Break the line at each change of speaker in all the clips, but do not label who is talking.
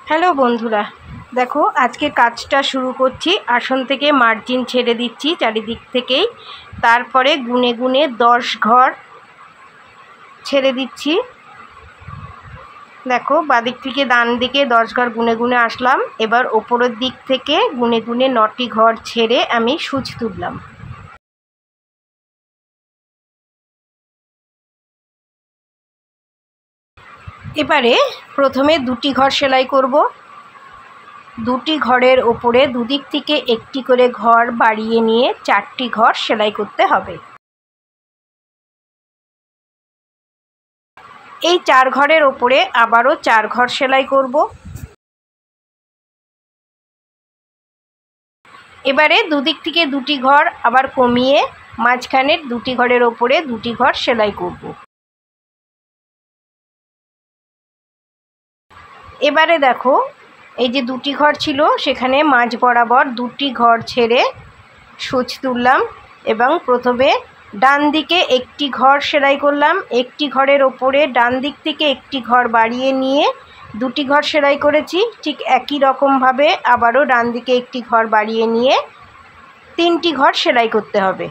Hello বন্ধুরা, দেখো আজকে কাজটা শুরু করছি। আসন থেকে মার্জিন ছেড়ে দিচ্ছি চারিদিক থেকেই, তারপরে গুনে গুনে 10 ঘর ছেড়ে দিচ্ছি। দেখো বাদিক থেকে ডান দিকে 10 ঘর গুনে গুনে আসলাম। এবার ওপরের দিক থেকে গুনে গুনে 9টি ঘর ছেড়ে আমি সূচ তুললাম। এবারে প্রথমে 2টি ঘর সেলাই করব। 2টি ঘরের ওপরে দুদিক থেকে একটি করে ঘর বাড়িয়ে নিয়ে 4টি ঘর সেলাই করতে হবে। এই 4 ঘরের ওপরে আবারও 4 ঘর সেলাই করব। এবারে দুদিক থেকে 2টি ঘর আবার কমিয়ে মাঝখানের 2টি ঘরের ওপরে 2টি ঘর সেলাই করব। এবারে দেখো এই যে 2টি ঘর ছিল সেখানে মাঝ বরাবর 2টি ঘর ছেড়ে সূচ তুললাম এবং প্রথমে ডান দিকে একটি ঘর সেলাই করলাম। একটি ঘরের ওপরে ডান দিক থেকে একটি ঘর বাড়িয়ে নিয়ে 2টি ঘর সেলাই করেছি। ঠিক একই রকমভাবে আবারও ডান দিকে একটি ঘর বাড়িয়ে নিয়ে 3টি ঘর সেলাই করতে হবে।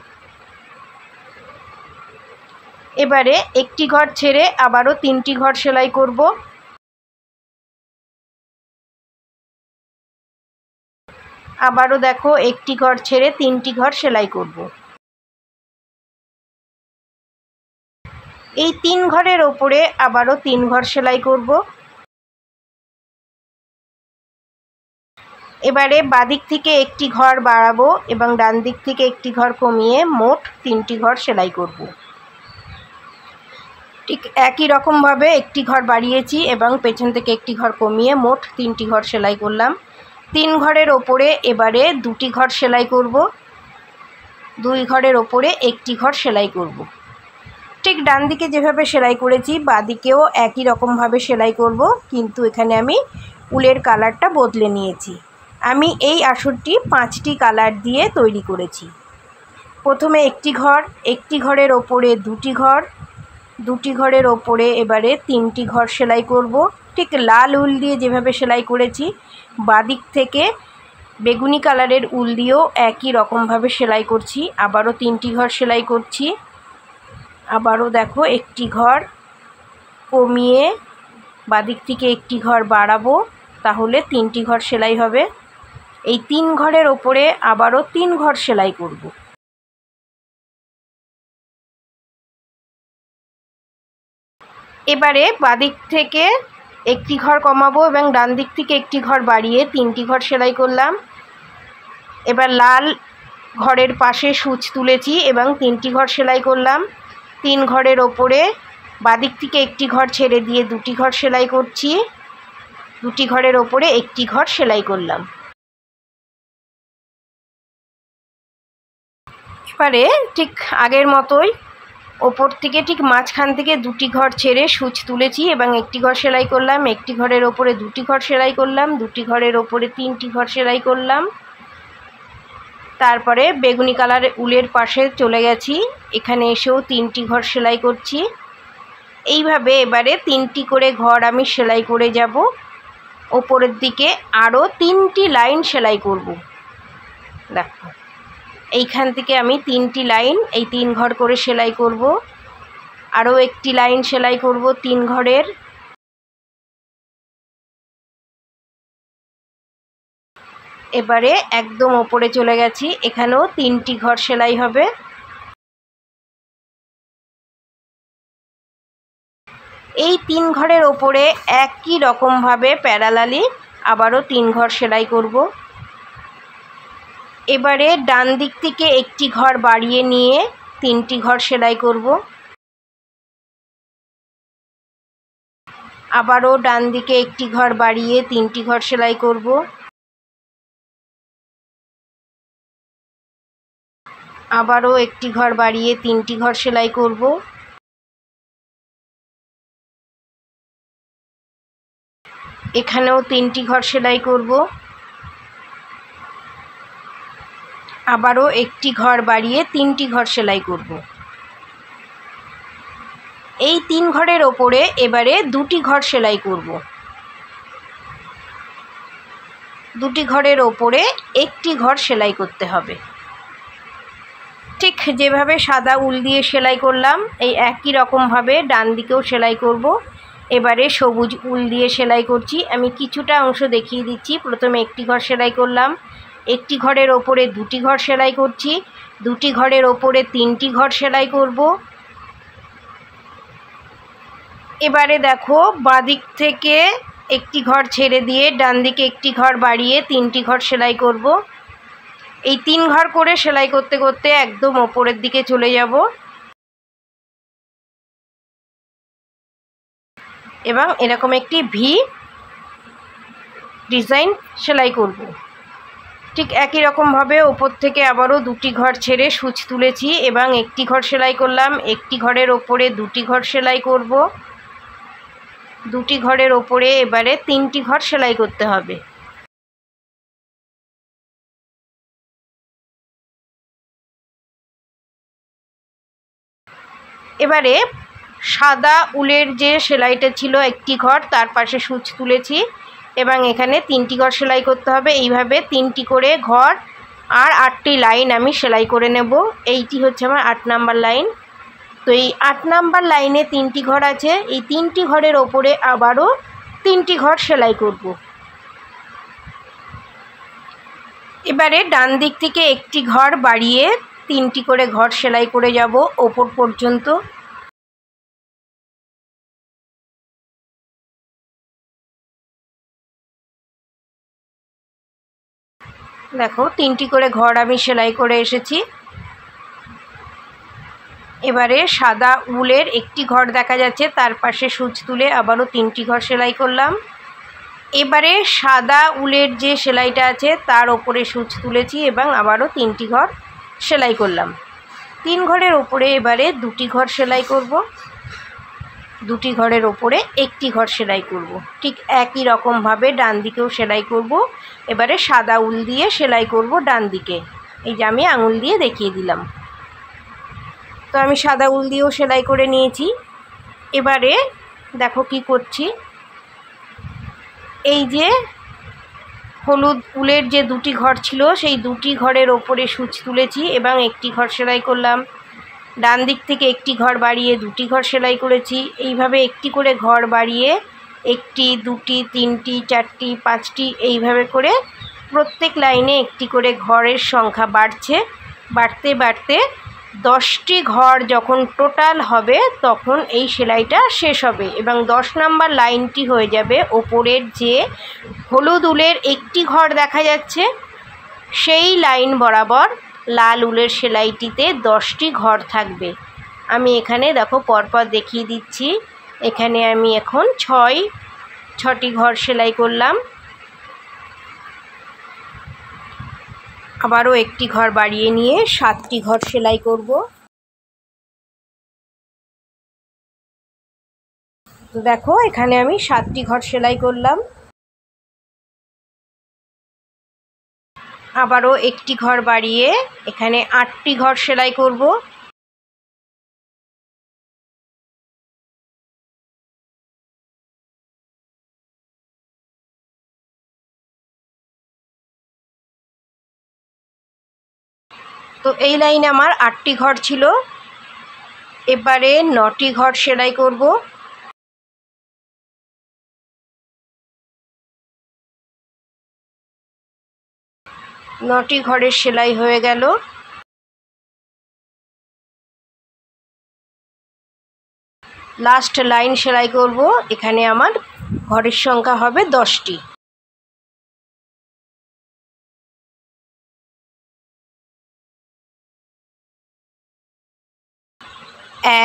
এবারে একটি ঘর ছেড়ে আবারও 3টি ঘর সেলাই করব। আবারও দেখো একটি ঘর ছেড়ে 3টি ঘর সেলাই করব। এই 3 ঘরের ওপরে আবারও 3 ঘর সেলাই করব। এবারে বাদিক থেকে একটি ঘর বাড়াবো এবং ডান দিক থেকে একটি ঘর কমিয়ে মোট 3টি ঘর সেলাই করব। ঠিক একই রকমভাবে একটি ঘর বাড়িয়েছি এবং পেছন থেকে একটি ঘর কমিয়ে মোট 3টি ঘর সেলাই করলাম। 3 ঘরের ওপরে এবারে 2টি ঘর সেলাই করব। 2 ঘরের ওপরে একটি ঘর সেলাই করব। ঠিক ডান দিকে যেভাবে সেলাই করেছি বাদিকেও একই রকমভাবে সেলাই করব, কিন্তু এখানে আমি উলের কালারটা বদলে নিয়েছি। আমি এই আসনটি 5টি কালার দিয়ে তৈরি করেছি। প্রথমে একটি ঘরের ওপরে 2টি ঘর, 2টি ঘরের ওপরে এবারে 3টি ঘর সেলাই করব। ঠিক লাল উল দিয়ে যেভাবে সেলাই করেছি বাদিক থেকে বেগুনি কালারের উল দিয়েও একই রকমভাবে সেলাই করছি। আবারও 3টি ঘর সেলাই করছি। আবারও দেখো একটি ঘর কমিয়ে বাদিক থেকে একটি ঘর বাড়াবো, তাহলে 3টি ঘর সেলাই হবে। এই 3 ঘরের ওপরে আবারও 3 ঘর সেলাই করব। এবারে বাদিক থেকে একটি ঘর কমাবো এবং ডান দিক থেকে একটি ঘর বাড়িয়ে 3টি ঘর সেলাই করলাম। এবার লাল ঘরের পাশে সূচ তুলেছি এবং 3টি ঘর সেলাই করলাম। 3 ঘরের ওপরে বাদিক থেকে একটি ঘর ছেড়ে দিয়ে 2টি ঘর সেলাই করছি। 2টি ঘরের ওপরে একটি ঘর সেলাই করলাম। এবারে ঠিক আগের মতোই ওপর থেকে ঠিক মাঝখান থেকে 2টি ঘর ছেড়ে সূচ তুলেছি এবং একটি ঘর সেলাই করলাম। একটি ঘরের ওপরে 2টি ঘর সেলাই করলাম। 2টি ঘরের ওপরে 3টি ঘর সেলাই করলাম। তারপরে বেগুনি কালারের উলের পাশে চলে গেছি, এখানে এসেও 3টি ঘর সেলাই করছি। এইভাবে এবারে 3টি করে ঘর আমি সেলাই করে যাব। ওপরের দিকে আরও 3টি লাইন সেলাই করব। দেখো এইখান থেকে আমি 3টি লাইন এই 3 ঘর করে সেলাই করব। আরও একটি লাইন সেলাই করব 3 ঘরের। এবারে একদম ওপরে চলে গেছি, এখানেও 3টি ঘর সেলাই হবে। এই 3 ঘরের ওপরে একই রকমভাবে প্যারালালি আবারও 3 ঘর সেলাই করব। এবারে ডান দিক থেকে একটি ঘর বাড়িয়ে নিয়ে 3টি ঘর সেলাই করব। আবারও ডান দিকে একটি ঘর বাড়িয়ে 3টি ঘর সেলাই করব। আবারও একটি ঘর বাড়িয়ে 3টি ঘর সেলাই করব। এখানেও 3টি ঘর সেলাই করব। আবারও একটি ঘর বাড়িয়ে 3টি ঘর সেলাই করব। এই 3 ঘরের ওপরে এবারে 2টি ঘর সেলাই করব। দুটি ঘরের ওপরে একটি ঘর সেলাই করতে হবে। ঠিক যেভাবে সাদা উল দিয়ে সেলাই করলাম এই একই রকমভাবে ডান দিকেও সেলাই করব। এবারে সবুজ উল দিয়ে সেলাই করছি। আমি কিছুটা অংশ দেখিয়ে দিচ্ছি। প্রথমে একটি ঘর সেলাই করলাম, একটি ঘরের ওপরে দুটি ঘর সেলাই করছি, দুটি ঘরের ওপরে তিনটি ঘর সেলাই করব। এবারে দেখো বাঁদিক থেকে একটি ঘর ছেড়ে দিয়ে ডান দিকে একটি ঘর বাড়িয়ে তিনটি ঘর সেলাই করব। এই 3 ঘর করে সেলাই করতে করতে একদম ওপরের দিকে চলে যাব এবং এরকম একটি ভি ডিজাইন সেলাই করব। ঠিক একই রকমভাবে ওপর থেকে আবারও দুটি ঘর ছেড়ে সূচ তুলেছি এবং একটি ঘর সেলাই করলাম, একটি ঘরের ওপরে দুটি ঘর সেলাই করব, দুটি ঘরের ওপরে এবারে 3টি ঘর সেলাই করতে হবে। এবারে সাদা উলের যে সেলাইটা ছিল একটি ঘর, তার পাশে সূচ তুলেছি এবং এখানে 3টি ঘর সেলাই করতে হবে। এইভাবে 3টি করে ঘর আর 8টি লাইন আমি সেলাই করে নেব। এইটি হচ্ছে আমার 8 নাম্বার লাইন। তো এই 8 নাম্বার লাইনে 3টি ঘর আছে, এই 3টি ঘরের ওপরে আবারও 3টি ঘর সেলাই করব। এবারে ডান দিক থেকে একটি ঘর বাড়িয়ে 3টি করে ঘর সেলাই করে যাব ওপর পর্যন্ত। দেখো 3টি করে ঘর আমি সেলাই করে এসেছি। এবারে সাদা উলের একটি ঘর দেখা যাচ্ছে, তার পাশে সূচ তুলে আবারও 3টি ঘর সেলাই করলাম। এবারে সাদা উলের যে সেলাইটা আছে তার ওপরে সূচ তুলেছি এবং আবারও 3টি ঘর সেলাই করলাম। 3 ঘরের ওপরে এবারে 2টি ঘর সেলাই করব, দুটি ঘরের ওপরে একটি ঘর সেলাই করব। ঠিক একই রকমভাবে ডান দিকেও সেলাই করব। এবারে সাদা উল দিয়ে সেলাই করব ডান দিকে। এই যে আমি আঙুল দিয়ে দেখিয়ে দিলাম। তো আমি সাদা উল দিয়েও সেলাই করে নিয়েছি। এবারে দেখো কি করছি, এই যে হলুদ উলের যে 2টি ঘর ছিল সেই 2টি ঘরের ওপরে সূচ তুলেছি এবং একটি ঘর সেলাই করলাম। ডান দিক থেকে একটি ঘর বাড়িয়ে 2টি ঘর সেলাই করেছি। এইভাবে একটি করে ঘর বাড়িয়ে 1টি 2টি 3টি 4টি 5টি এইভাবে করে প্রত্যেক লাইনে একটি করে ঘরের সংখ্যা বাড়ছে। বাড়তে বাড়তে 10টি ঘর যখন টোটাল হবে তখন এই সেলাইটা শেষ হবে এবং 10 নাম্বার লাইনটি হয়ে যাবে ওপরের যে হলুদ উলের একটি ঘর দেখা যাচ্ছে সেই লাইন বরাবর লাল উলের সেলাইটিতে 10টি ঘর থাকবে। আমি এখানে দেখো পরপর দেখিয়ে দিচ্ছি। এখানে আমি এখন 6টি ঘর সেলাই করলাম, আবারও একটি ঘর বাড়িয়ে নিয়ে 7টি ঘর সেলাই করব। তো দেখো এখানে আমি 7টি ঘর সেলাই করলাম, আবারও একটি ঘর বাড়িয়ে এখানে 8টি ঘর সেলাই করব। তো এই লাইনে আমার 8টি ঘর ছিল। এবারে 9টি ঘর সেলাই করব। নটি ঘরের সেলাই হয়ে গেল। লাস্ট লাইন সেলাই করব। এখানে আমার ঘরের সংখ্যা হবে 10টি।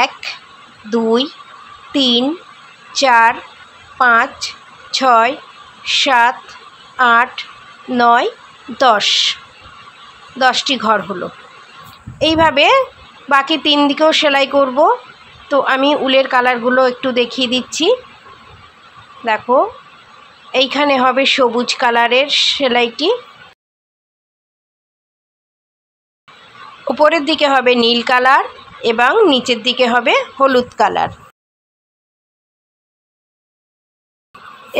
এক 2 3 4 5 6 7 8 9 10 10টি ঘর হলো। এইভাবে বাকি 3 দিকেও সেলাই করব। তো আমি উলের কালারগুলো একটু দেখিয়ে দিচ্ছি। দেখো এইখানে হবে সবুজ কালারের সেলাইটি, উপরের দিকে হবে নীল কালার এবং নিচের দিকে হবে হলুদ কালার।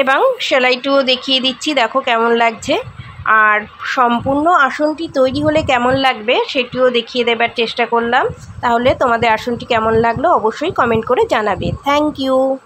এবং সেলাইটিও দেখিয়ে দিচ্ছি, দেখো কেমন লাগছে। আর সম্পূর্ণ আসনটি তৈরি হলে কেমন লাগবে সেটিও দেখিয়ে দেবার চেষ্টা করলাম। তাহলে তোমাদের আসনটি কেমন লাগলো অবশ্যই কমেন্ট করে জানাবে। Thank you.